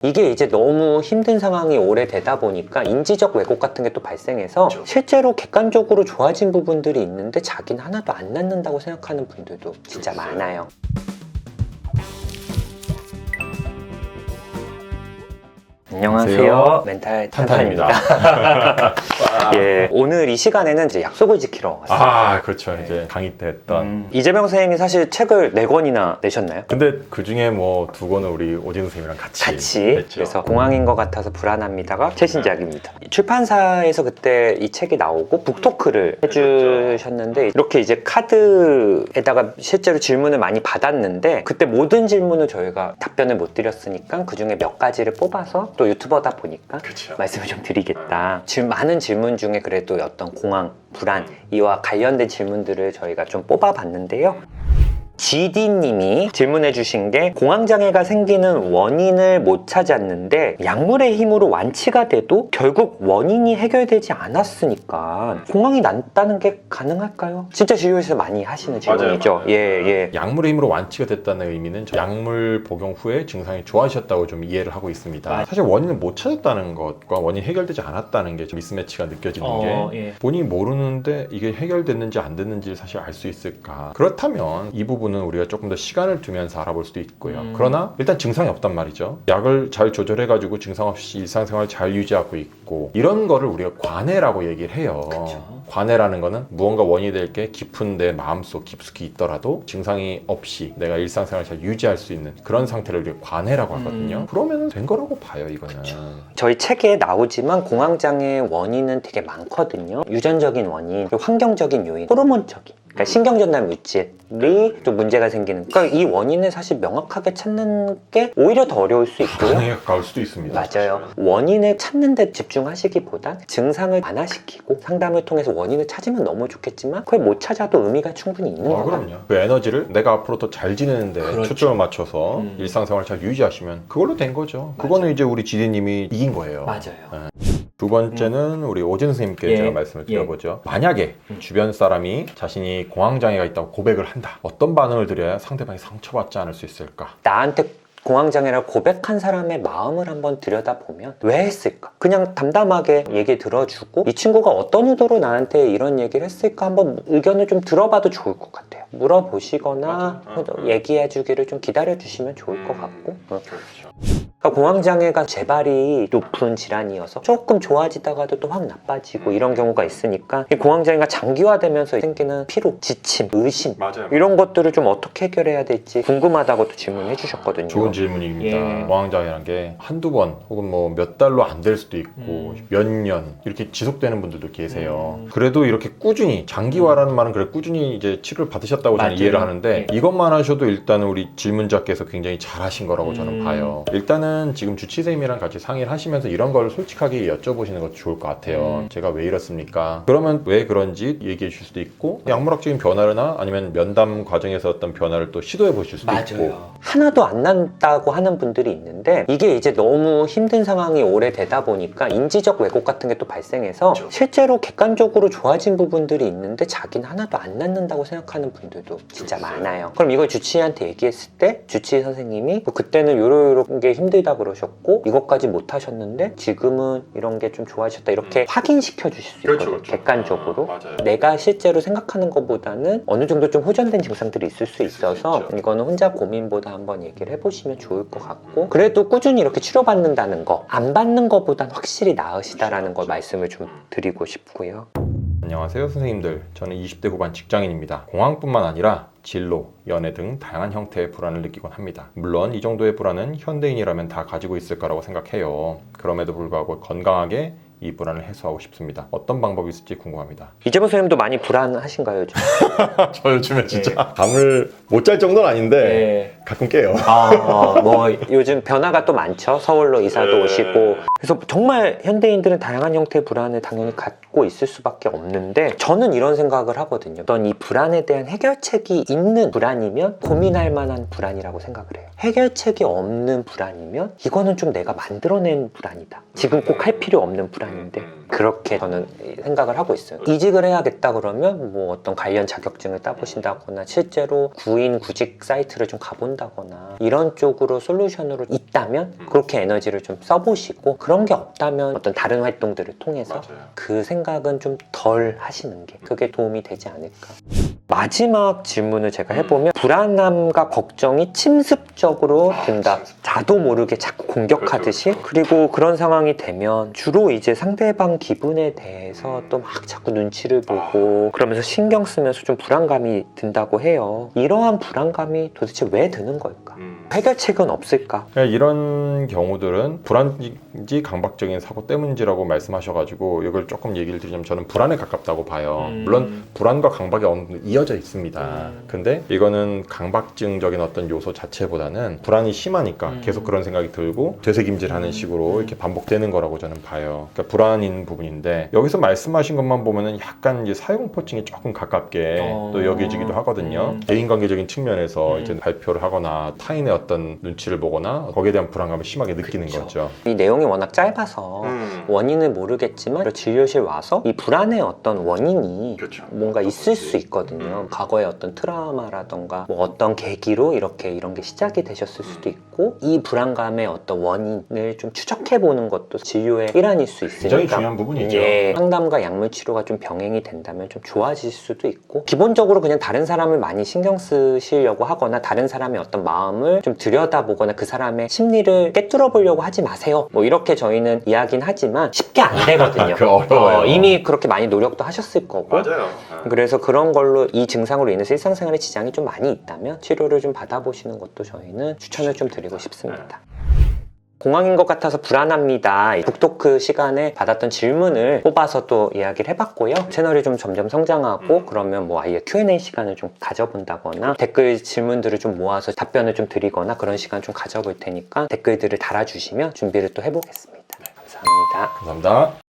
이게 이제 너무 힘든 상황이 오래되다 보니까 인지적 왜곡 같은 게 또 발생해서 그렇죠. 실제로 객관적으로 좋아진 부분들이 있는데 자기는 하나도 안 낫는다고 생각하는 분들도 진짜 있어요. 많아요. 안녕하세요. 멘탈 탄탄입니다. 예, 오늘 이 시간에는 이제 약속을 지키러 왔어요. 아, 그렇죠. 이제 강의 때 했던. 이재명 선생님이 사실 책을 4권이나 내셨나요? 근데 그 중에 뭐 2권은 우리 오진우 선생님이랑 같이 냈죠. 그래서 공황인 것 같아서 불안합니다가 최신작입니다. 출판사에서 그때 이 책이 나오고 북토크를 해주셨는데 이렇게 이제 카드에다가 실제로 질문을 많이 받았는데 그때 모든 질문을 저희가 답변을 못 드렸으니까 그 중에 몇 가지를 뽑아서 또 유튜버다 보니까 그렇죠. 말씀을 좀 드리겠다. 많은 질문 중에 그래도 어떤 공황, 불안 이와 관련된 질문들을 저희가 좀 뽑아봤는데요. GD님이 질문해 주신 게 공황장애가 생기는 원인을 못 찾았는데 약물의 힘으로 완치가 돼도 결국 원인이 해결되지 않았으니까 공황이 낫다는 게 가능할까요? 진짜 진료에서 많이 하시는 질문이죠. 맞아요. 예. 약물의 힘으로 완치가 됐다는 의미는 약물 복용 후에 증상이 좋아지셨다고 좀 이해를 하고 있습니다. 맞아요. 사실 원인을 못 찾았다는 것과 원인이 해결되지 않았다는 게 좀 미스매치가 느껴지는 게 예. 본인이 모르는데 이게 해결됐는지 안 됐는지 사실 알 수 있을까? 그렇다면 이 부분은 우리가 조금 더 시간을 두면서 알아볼 수도 있고요. 그러나 일단 증상이 없단 말이죠. 약을 잘 조절해가지고 증상 없이 일상생활을 잘 유지하고 있고 이런 거를 우리가 관해라고 얘기를 해요. 그쵸. 관해라는 거는 무언가 원인이 될 게 깊은 내 마음속 깊숙이 있더라도 증상이 없이 내가 일상생활을 잘 유지할 수 있는 그런 상태를 우리가 관해라고 하거든요. 그러면 된 거라고 봐요, 이거는. 저희 책에 나오지만 공황장애의 원인은 되게 많거든요. 유전적인 원인, 환경적인 요인, 호르몬적인 그러니까 신경전달 물질이 좀 문제가 생기는 그러니까 이 원인을 사실 명확하게 찾는 게 오히려 더 어려울 수 있고요. 반응에 가까울 수도 있습니다. 맞아요. 원인을 찾는 데 집중하시기보단 증상을 완화시키고 상담을 통해서 원인을 찾으면 너무 좋겠지만 그걸 못 찾아도 의미가 충분히 있는 거예요. 그럼요. 그 에너지를 내가 앞으로 더 잘 지내는데 그렇죠. 초점을 맞춰서 일상생활 잘 유지하시면 그걸로 된 거죠. 그거는 이제 우리 지디님이 이긴 거예요. 맞아요. 두 번째는 우리 오진 선생님께 예. 제가 말씀을 드려보죠. 만약에 주변 사람이 자신이 공황장애가 있다고 고백을 한다. 어떤 반응을 드려야 상대방이 상처받지 않을 수 있을까? 나한테 공황장애라고 고백한 사람의 마음을 한번 들여다보면 왜 했을까? 그냥 담담하게 얘기 들어주고 이 친구가 어떤 의도로 나한테 이런 얘기를 했을까 한번 의견을 좀 들어봐도 좋을 것 같아요. 물어보시거나 얘기해주기를 좀 기다려주시면 좋을 것 같고 그러니까 공황장애가 재발이 높은 질환이어서 조금 좋아지다가도 또 확 나빠지고 이런 경우가 있으니까 이 공황장애가 장기화되면서 생기는 피로, 지침, 의심 맞아요. 이런 것들을 좀 어떻게 해결해야 될지 궁금하다고 또 질문해 주셨거든요. 좋은 질문입니다. 예. 공황장애라는 게 한두 번 혹은 뭐 몇 달로 안 될 수도 있고 몇 년 이렇게 지속되는 분들도 계세요. 그래도 이렇게 꾸준히 장기화라는 말은 그래 꾸준히 이제 치료를 받으셨다고 저는 맞아요. 이해를 하는데 예. 이것만 하셔도 일단은 우리 질문자께서 굉장히 잘하신 거라고 저는 봐요. 일단은 지금 주치생님이랑 같이 상의를 하시면서 이런 걸 솔직하게 여쭤보시는 것도 좋을 것 같아요. 제가 왜 이렇습니까? 그러면 왜 그런지 얘기해 주실 수도 있고 약물학적인 변화나 아니면 면담 과정에서 어떤 변화를 또 시도해 보실 수도 있고 하나도 안 난다고 하는 분들이 있는데 이게 이제 너무 힘든 상황이 오래되다 보니까 인지적 왜곡 같은 게 또 발생해서 실제로 객관적으로 좋아진 부분들이 있는데 자기는 하나도 안 낫는다고 생각하는 분들도 진짜 많아요. 그럼 이걸 주치의한테 얘기했을 때 주치의 선생님이 그때는 요런 게 힘들다 그러셨고 이것까지 못 하셨는데 지금은 이런 게 좀 좋아지셨다 이렇게 확인시켜 주실 수 있거든요. 객관적으로 내가 실제로 생각하는 것보다는 어느 정도 좀 호전된 증상들이 있을 수 있어서 이거는 혼자 고민보다 한번 얘기를 해보시면 좋을 것 같고 그래도 꾸준히 이렇게 치료받는다는 거 안 받는 것보단 확실히 나으시다라는 걸 말씀을 좀 드리고 싶고요. 안녕하세요 선생님들. 저는 20대 후반 직장인입니다. 공황뿐만 아니라 진로, 연애 등 다양한 형태의 불안을 느끼곤 합니다. 물론 이 정도의 불안은 현대인이라면 다 가지고 있을 거라고 생각해요. 그럼에도 불구하고 건강하게 이 불안을 해소하고 싶습니다. 어떤 방법이 있을지 궁금합니다. 이재모 선생님도 많이 불안하신가요 요즘? 저 요즘에 진짜 잠을 못 잘 정도는 아닌데 가끔 깨요. 뭐 요즘 변화가 또 많죠. 서울로 이사도 오시고 그래서 정말 현대인들은 다양한 형태의 불안을 당연히 갖고 있을 수밖에 없는데 저는 이런 생각을 하거든요. 어떤 이 불안에 대한 해결책이 있는 불안이면 고민할 만한 불안이라고 생각을 해요. 해결책이 없는 불안이면 이거는 좀 내가 만들어낸 불안이다. 지금 꼭 할 필요 없는 불안이다. 아닌데 그렇게 저는 생각을 하고 있어요. 이직을 해야겠다 그러면 뭐 어떤 관련 자격증을 따보신다거나 실제로 구인 구직 사이트를 좀 가본다거나 이런 쪽으로 솔루션으로 있다면 그렇게 에너지를 좀 써보시고, 그런 게 없다면 어떤 다른 활동들을 통해서 맞아요. 그 생각은 좀 덜 하시는 게 그게 도움이 되지 않을까. 마지막 질문을 제가 해보면 불안함과 걱정이 침습적으로 든다. 자도 모르게 자꾸 공격하듯이. 그리고 그런 상황이 되면 주로 이제 상대방 기분에 대해서 또 막 자꾸 눈치를 보고 그러면서 신경 쓰면서 좀 불안감이 든다고 해요. 이러한 불안감이 도대체 왜 드는 걸까? 해결책은 없을까? 그러니까 이런 경우들은 불안인지 강박적인 사고 때문인지라고 말씀하셔가지고 이걸 조금 얘기를 드리자면 저는 불안에 가깝다고 봐요. 물론 불안과 강박이 어느 정도 이어져 있습니다. 근데 이거는 강박증적인 어떤 요소 자체보다는 불안이 심하니까 계속 그런 생각이 들고 되새김질하는 식으로 이렇게 반복되는 거라고 저는 봐요. 그러니까 불안인 부분인데 여기서 말씀하신 것만 보면은 약간 이제 사회공포증이 조금 가깝게 또 여겨지기도 하거든요. 대인관계적인 측면에서 이제 발표를 하거나 타인의 어떤 눈치를 보거나 거기에 대한 불안감을 심하게 느끼는 거죠. 이 내용이 워낙 짧아서 원인을 모르겠지만 진료실 와서 이 불안의 어떤 원인이 그렇죠. 뭔가 있을 수 있거든요. 과거의 어떤 트라우마라던가 뭐 어떤 계기로 이렇게 이런 게 시작이 되셨을 수도 있고, 이 불안감의 어떤 원인을 좀 추적해보는 것도 진료의 일환일 수 있으니까 굉장히 중요한 부분이죠. 예, 상담과 약물 치료가 좀 병행이 된다면 좀 좋아질 수도 있고, 기본적으로 그냥 다른 사람을 많이 신경 쓰시려고 하거나 다른 사람의 어떤 마음을 좀 들여다보거나 그 사람의 심리를 꿰뚫어 보려고 하지 마세요. 뭐 이렇게 저희는 이야기는 하지만 쉽게 안 되거든요. 그 어려워요. 이미 그렇게 많이 노력도 하셨을 거고. 맞아요. 그래서 그런 걸로 이 증상으로 인해서 일상생활에 지장이 좀 많이 있다면 치료를 좀 받아보시는 것도 저희는 추천을 좀 드리고 싶습니다. 공황인 것 같아서 불안합니다. 북토크 시간에 받았던 질문을 뽑아서 또 이야기를 해봤고요. 채널이 좀 점점 성장하고 그러면 뭐 아예 Q&A 시간을 좀 가져본다거나 댓글 질문들을 좀 모아서 답변을 좀 드리거나 그런 시간 좀 가져볼 테니까 댓글들을 달아주시면 준비를 또 해보겠습니다. 감사합니다. 감사합니다.